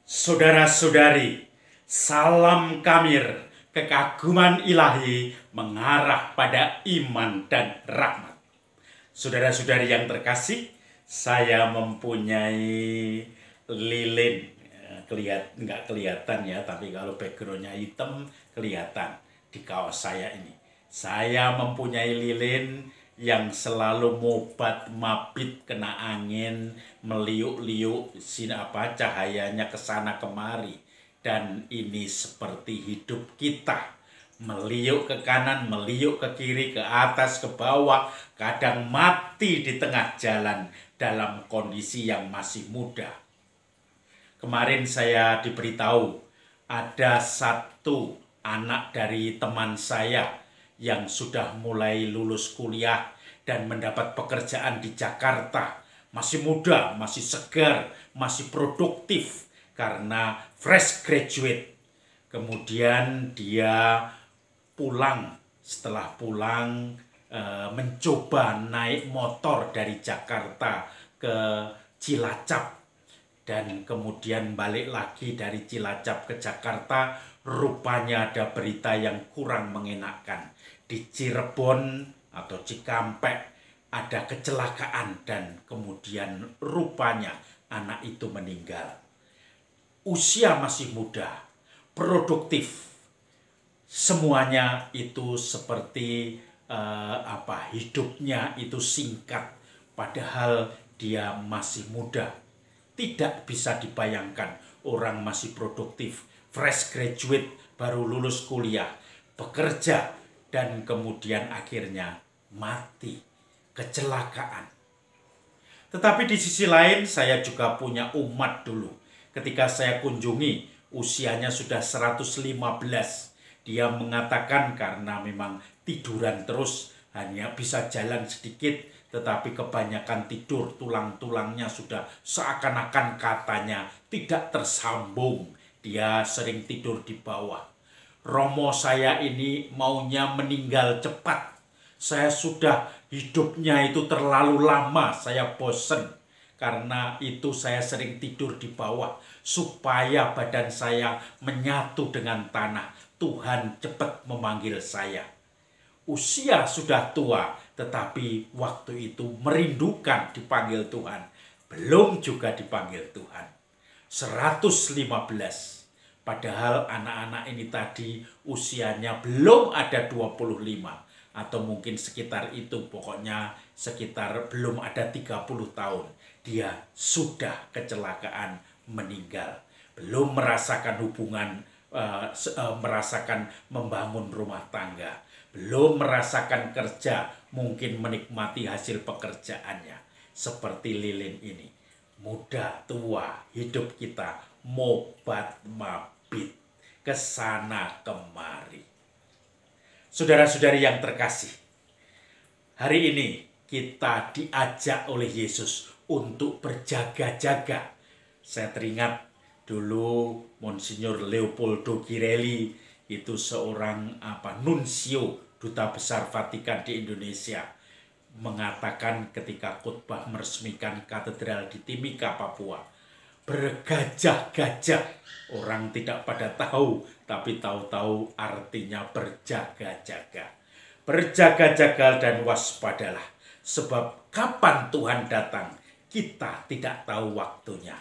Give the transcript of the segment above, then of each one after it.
Saudara-saudari, salam kamir, kekaguman ilahi mengarah pada iman dan rahmat. Saudara-saudari yang terkasih, saya mempunyai lilin. Nggak kelihatan ya, tapi kalau backgroundnya hitam kelihatan di kaos saya ini. Saya mempunyai lilin yang selalu mobat mabit kena angin, meliuk-liuk cahayanya kesana kemari. Dan ini seperti hidup kita, meliuk ke kanan, meliuk ke kiri, ke atas, ke bawah, kadang mati di tengah jalan dalam kondisi yang masih muda. Kemarin saya diberitahu ada satu anak dari teman saya yang sudah mulai lulus kuliah dan mendapat pekerjaan di Jakarta. Masih muda, masih segar, masih produktif karena fresh graduate. Kemudian dia pulang, setelah pulang mencoba naik motor dari Jakarta ke Cilacap. Dan kemudian balik lagi dari Cilacap ke Jakarta, rupanya ada berita yang kurang mengenakan. Di Cirebon atau Cikampek ada kecelakaan dan kemudian rupanya anak itu meninggal. Usia masih muda, produktif. Semuanya itu seperti hidupnya itu singkat, padahal dia masih muda. Tidak bisa dibayangkan orang masih produktif, fresh graduate, baru lulus kuliah, bekerja, dan kemudian akhirnya mati, kecelakaan. Tetapi di sisi lain saya juga punya umat dulu. Ketika saya kunjungi, usianya sudah 115. Dia mengatakan karena memang tiduran terus, hanya bisa jalan sedikit, tetapi kebanyakan tidur, tulang-tulangnya sudah seakan-akan katanya tidak tersambung. Dia sering tidur di bawah. Romo saya ini maunya meninggal cepat. Saya sudah hidupnya itu terlalu lama, saya bosen. Karena itu saya sering tidur di bawah supaya badan saya menyatu dengan tanah. Tuhan cepat memanggil saya. Usia sudah tua, tetapi waktu itu merindukan dipanggil Tuhan. Belum juga dipanggil Tuhan. 115. Padahal anak-anak ini tadi usianya belum ada 25. Atau mungkin sekitar itu, pokoknya sekitar belum ada 30 tahun. Dia sudah kecelakaan meninggal. Belum merasakan hubungan, merasakan membangun rumah tangga. Belum merasakan kerja, mungkin menikmati hasil pekerjaannya. Seperti lilin ini. Muda, tua, hidup kita mobat mabit, kesana kemari. Saudara-saudari yang terkasih, hari ini kita diajak oleh Yesus untuk berjaga-jaga. Saya teringat dulu Monsignor Leopoldo Girelli, itu seorang nuncio duta besar Vatikan di Indonesia, mengatakan ketika khotbah meresmikan katedral di Timika, Papua, bergajah-gajah. Orang tidak pada tahu, tapi tahu-tahu artinya berjaga-jaga. Berjaga-jaga dan waspadalah, sebab kapan Tuhan datang, kita tidak tahu waktunya.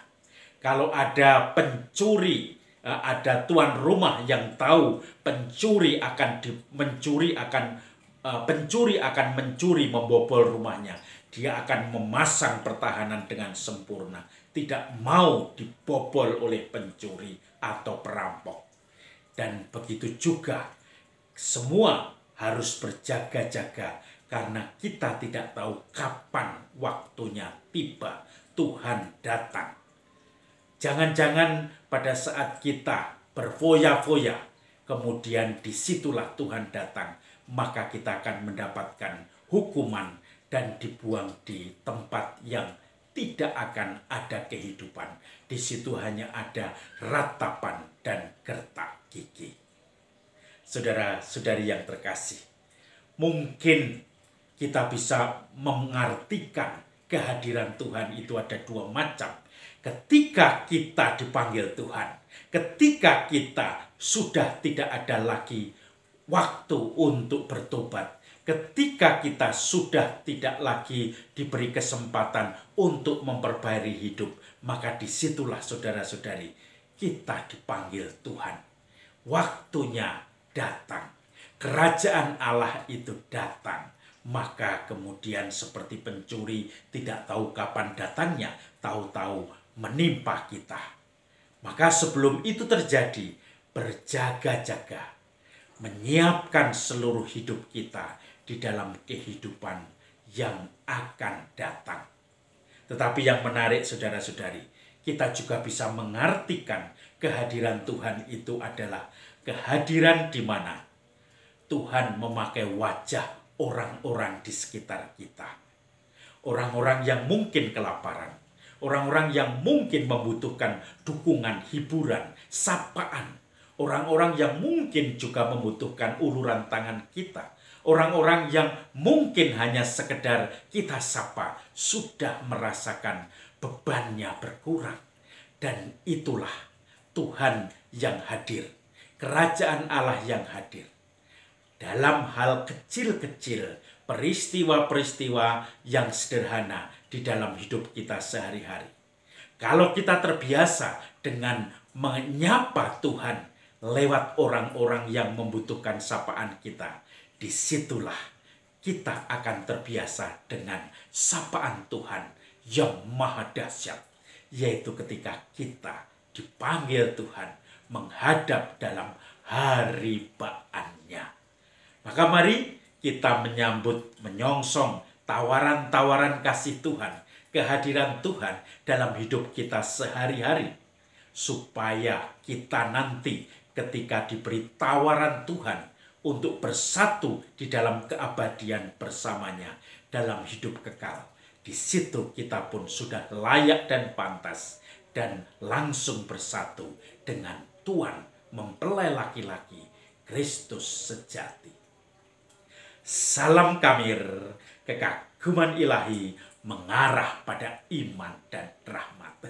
Kalau ada pencuri, ada tuan rumah yang tahu pencuri akan mencuri, membobol rumahnya, dia akan memasang pertahanan dengan sempurna, tidak mau dibobol oleh pencuri atau perampok. Dan begitu juga semua harus berjaga-jaga, karena kita tidak tahu kapan waktunya tiba, Tuhan datang. Jangan-jangan pada saat kita berfoya-foya, kemudian disitulah Tuhan datang, maka kita akan mendapatkan hukuman dan dibuang di tempat yang tidak akan ada kehidupan. Di situ hanya ada ratapan dan gertak gigi. Saudara-saudari yang terkasih, mungkin kita bisa mengartikan kehadiran Tuhan itu ada dua macam. Ketika kita dipanggil Tuhan, ketika kita sudah tidak ada lagi waktu untuk bertobat, ketika kita sudah tidak lagi diberi kesempatan untuk memperbaiki hidup, maka disitulah saudara-saudari kita dipanggil Tuhan. Waktunya datang, kerajaan Allah itu datang. Maka kemudian seperti pencuri tidak tahu kapan datangnya, tahu-tahu menimpa kita. Maka sebelum itu terjadi, berjaga-jaga, menyiapkan seluruh hidup kita di dalam kehidupan yang akan datang. Tetapi yang menarik saudara-saudari, kita juga bisa mengartikan kehadiran Tuhan itu adalah kehadiran di mana Tuhan memakai wajah orang-orang di sekitar kita. Orang-orang yang mungkin kelaparan, orang-orang yang mungkin membutuhkan dukungan, hiburan, sapaan, orang-orang yang mungkin juga membutuhkan uluran tangan kita, orang-orang yang mungkin hanya sekedar kita sapa sudah merasakan bebannya berkurang. Dan itulah Tuhan yang hadir, kerajaan Allah yang hadir dalam hal kecil-kecil, peristiwa-peristiwa yang sederhana di dalam hidup kita sehari-hari. Kalau kita terbiasa dengan menyapa Tuhan lewat orang-orang yang membutuhkan sapaan kita, disitulah kita akan terbiasa dengan sapaan Tuhan yang maha dahsyat, yaitu ketika kita dipanggil Tuhan menghadap dalam hari ba'annya. Maka mari kita menyambut, menyongsong tawaran-tawaran kasih Tuhan, kehadiran Tuhan dalam hidup kita sehari-hari. Supaya kita nanti ketika diberi tawaran Tuhan untuk bersatu di dalam keabadian bersamanya dalam hidup kekal, di situ kita pun sudah layak dan pantas dan langsung bersatu dengan Tuhan mempelai laki-laki Kristus sejati. Salam Kamir, kekaguman ilahi mengarah pada iman dan rahmat.